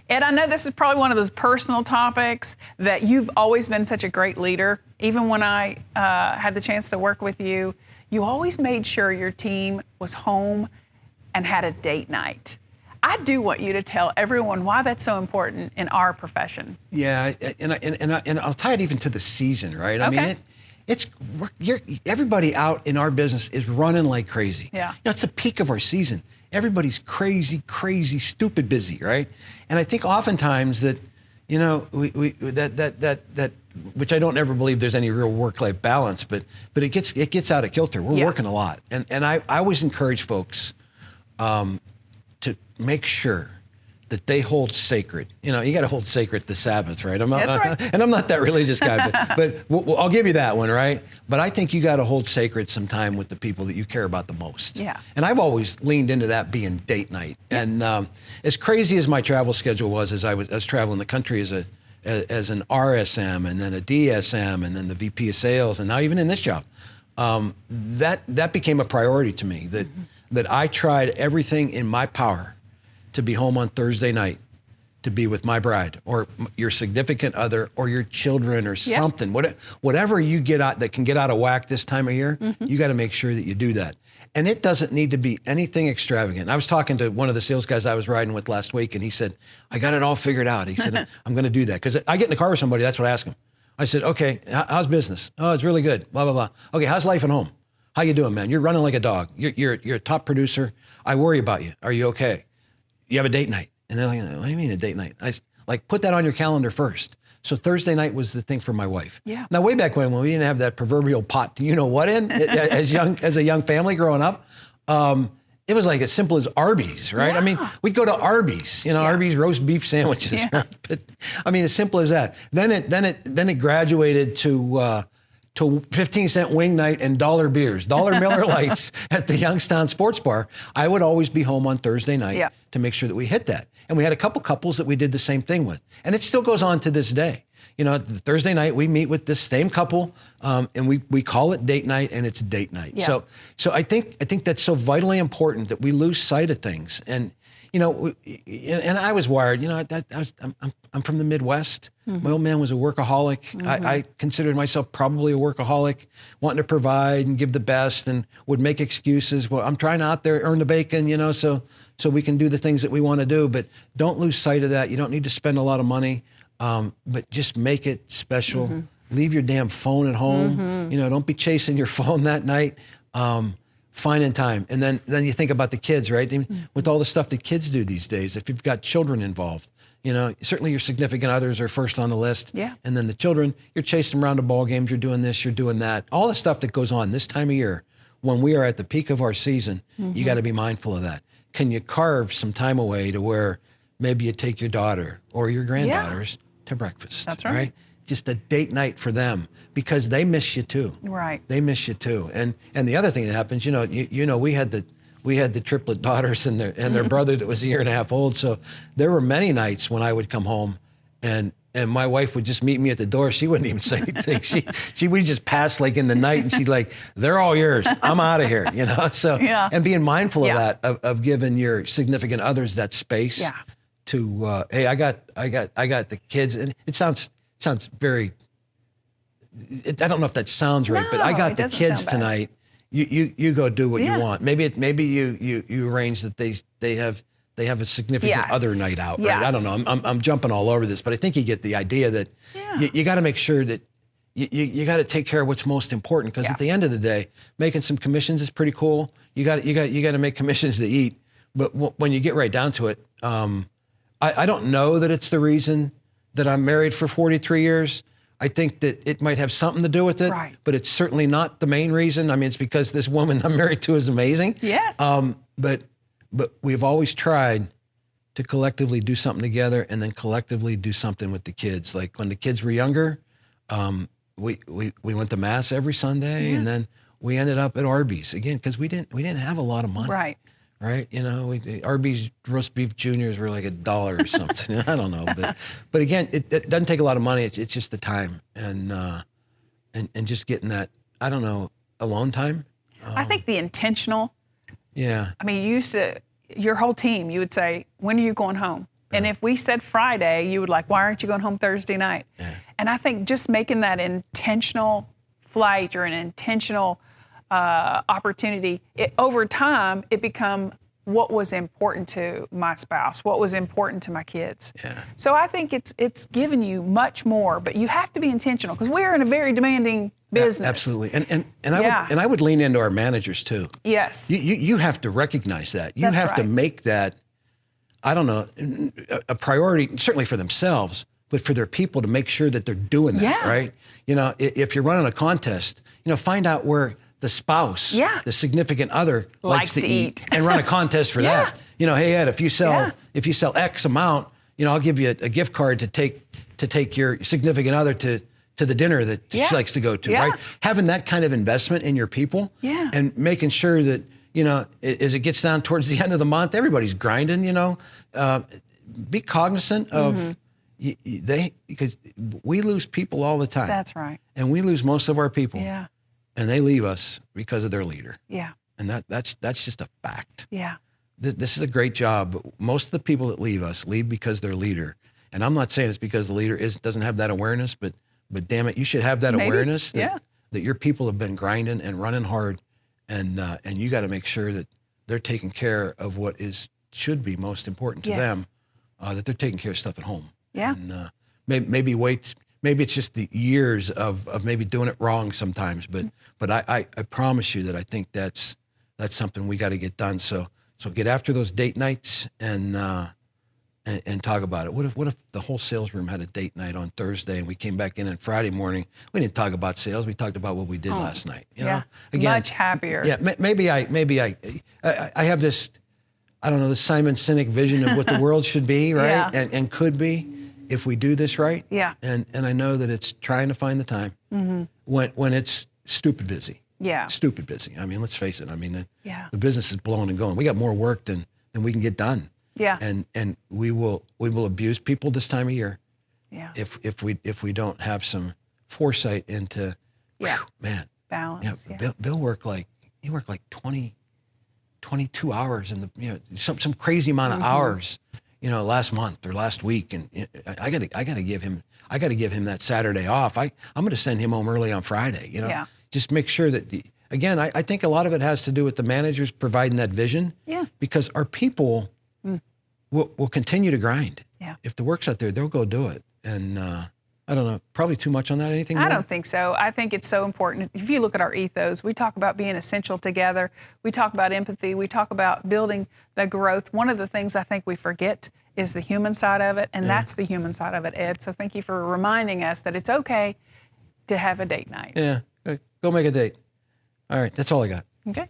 Ed, I know this is probably one of those personal topics that you've always been such a great leader. Even when I had the chance to work with you, you always made sure your team was home and had a date night. I do want you to tell everyone why that's so important in our profession. Yeah, and I'll tie it even to the season, right? I mean, everybody out in our business is running like crazy. Yeah. You know, it's the peak of our season. Everybody's crazy, stupid busy, right? And I think oftentimes that, you know, that which I don't ever believe there's any real work-life balance, but it gets out of kilter. We're working a lot, and I always encourage folks to make sure that they hold sacred. You know, you got to hold sacred the Sabbath, right? That's right. And I'm not that religious guy, but I'll give you that one, right? But I think you got to hold sacred some time with the people that you care about the most. Yeah. And I've always leaned into that being date night. Yeah. And as crazy as my travel schedule was, as I was traveling the country as an RSM and then a DSM and then the VP of sales, and now even in this job, that became a priority to me. That I tried everything in my power to be home on Thursday night, to be with my bride or your significant other or your children or something. Whatever you get out that can get out of whack this time of year, you got to make sure that you do that. And it doesn't need to be anything extravagant. I was talking to one of the sales guys I was riding with last week, and he said, I got it all figured out. He said, I'm going to do that. Because I get in the car with somebody, that's what I ask them. I said, okay, how's business? Oh, it's really good, blah, blah, blah. Okay, how's life at home? How you doing, man? You're running like a dog. You're a top producer. I worry about you. Are you okay? You have a date night. And they're like, what do you mean a date night? I put that on your calendar first. So Thursday night was the thing for my wife. Yeah. Now, way back when we didn't have that proverbial pot, do you know what in, as a young family growing up, it was like as simple as Arby's, right? Yeah. I mean, we'd go to Arby's, you know, Arby's roast beef sandwiches. Yeah. Right? But, I mean, as simple as that. Then it graduated to 15-cent wing night and dollar beers, dollar Miller Lights at the Youngstown Sports Bar. I would always be home on Thursday night to make sure that we hit that. And we had a couple couples that we did the same thing with. And it still goes on to this day. You know, the Thursday night we meet with this same couple, and we call it date night, and it's date night. Yeah. So I think that's so vitally important that we lose sight of things. And you know, and I was wired. You know, I'm from the Midwest. My old man was a workaholic. I considered myself probably a workaholic, wanting to provide and give the best, and would make excuses. Well, I'm trying out there earn the bacon, you know, so we can do the things that we want to do. But don't lose sight of that. You don't need to spend a lot of money, but just make it special. Leave your damn phone at home. You know, don't be chasing your phone that night. Finding time. And then you think about the kids, right? With all the stuff that kids do these days, if you've got children involved, you know, certainly your significant others are first on the list. Yeah. And then the children, you're chasing around to ball games, you're doing this, you're doing that. All the stuff that goes on this time of year, when we are at the peak of our season, you got to be mindful of that. Can you carve some time away to where maybe you take your daughter or your granddaughters to breakfast? That's right. Just a date night for them, because they miss you too. Right. They miss you too. And the other thing that happens, you know, we had the triplet daughters and their brother that was a year and a half old. So there were many nights when I would come home and my wife would just meet me at the door. She wouldn't even say anything. She would just pass like in the night, and she'd like, they're all yours. I'm out of here, you know? So, and being mindful of that, of giving your significant others that space to, hey, I got the kids. And it sounds very, I don't know if that sounds right, but I got the kids tonight. You go do what you want. Maybe you arrange that they have a significant other night out, right? I don't know. I'm jumping all over this, but I think you get the idea that you got to make sure that you got to take care of what's most important, because at the end of the day, making some commissions is pretty cool. You got to make commissions to eat, but when you get right down to it, I don't know that it's the reason that I'm married for 43 years. I think that it might have something to do with it, but it's certainly not the main reason. I mean, it's because this woman I'm married to is amazing. Yes. But we've always tried to collectively do something together, and then collectively do something with the kids. Like when the kids were younger, we went to mass every Sunday, and then we ended up at Arby's again, because we didn't have a lot of money. Right. You know, Arby's roast beef juniors were like $1 or something. I don't know. But again, it doesn't take a lot of money. It's just the time and just getting that, I don't know, alone time. I think the intentional. Yeah. I mean, you used to, your whole team, you would say, when are you going home? And if we said Friday, you would like, why aren't you going home Thursday night? Yeah. And I think just making that intentional flight or an intentional opportunity, over time, it become what was important to my spouse, what was important to my kids. Yeah. So I think it's given you much more, but you have to be intentional because we're in a very demanding business. Absolutely. And I would lean into our managers too. Yes. You have to recognize that. You That's have to right. make that, I don't know, a priority, certainly for themselves, but for their people to make sure that they're doing that, Yeah. right? You know, if you're running a contest, you know, find out where the spouse, Yeah. the significant other likes to eat eat. and run a contest for Yeah. that. You know, hey Ed, if you sell Yeah. X amount, you know, I'll give you a gift card to take your significant other to the dinner that Yeah. she likes to go to, Yeah. right? Having that kind of investment in your people Yeah. and making sure that, you know, as it gets down towards the end of the month, everybody's grinding, you know, be cognizant of because we lose people all the time. That's right. And we lose most of our people. Yeah. And they leave us because of their leader. Yeah. And that's just a fact. Yeah. This is a great job, but most of the people that leave us leave because their leader. And I'm not saying it's because the leader doesn't have that awareness, but damn it, you should have that Maybe. awareness that, Yeah. that your people have been grinding and running hard, and you got to make sure that they're taking care of what should be most important to Yes. them, that they're taking care of stuff at home. Yeah. And maybe it's just the years of maybe doing it wrong sometimes, but I promise you that I think that's something we got to get done. So get after those date nights and talk about it. What if the whole sales room had a date night on Thursday and we came back in on Friday morning? We didn't talk about sales. We talked about what we did last night. You know, again, much happier. Yeah, maybe I have this, I don't know, the Simon Sinek vision of what the world should be, right? Yeah. And could be if we do this right. Yeah. And I know that it's trying to find the time when it's stupid busy. Yeah. Stupid busy. I mean, let's face it. I mean, Yeah. the business is blowing and going. We got more work than we can get done. Yeah. And we will abuse people this time of year Yeah. if we don't have some foresight into, Yeah. whew, man. Balance. Yeah, Yeah. Bill worked like 22 hours in the, you know, some crazy amount of hours, you know, last month or last week. And I gotta give him that Saturday off. I'm going to send him home early on Friday, you know, Yeah. just make sure that, again, I think a lot of it has to do with the managers providing that vision. Yeah. Because our people will continue to grind. Yeah. If the work's out there, they'll go do it. And I don't know, probably too much on that. Anything I more? don't think so. I think it's so important. If you look at our ethos, we talk about being essential together. We talk about empathy. We talk about building the growth. One of the things I think we forget is the human side of it, and that's the human side of it, Ed. So thank you for reminding us that it's okay to have a date night. Yeah, go make a date. All right, that's all I got. Okay.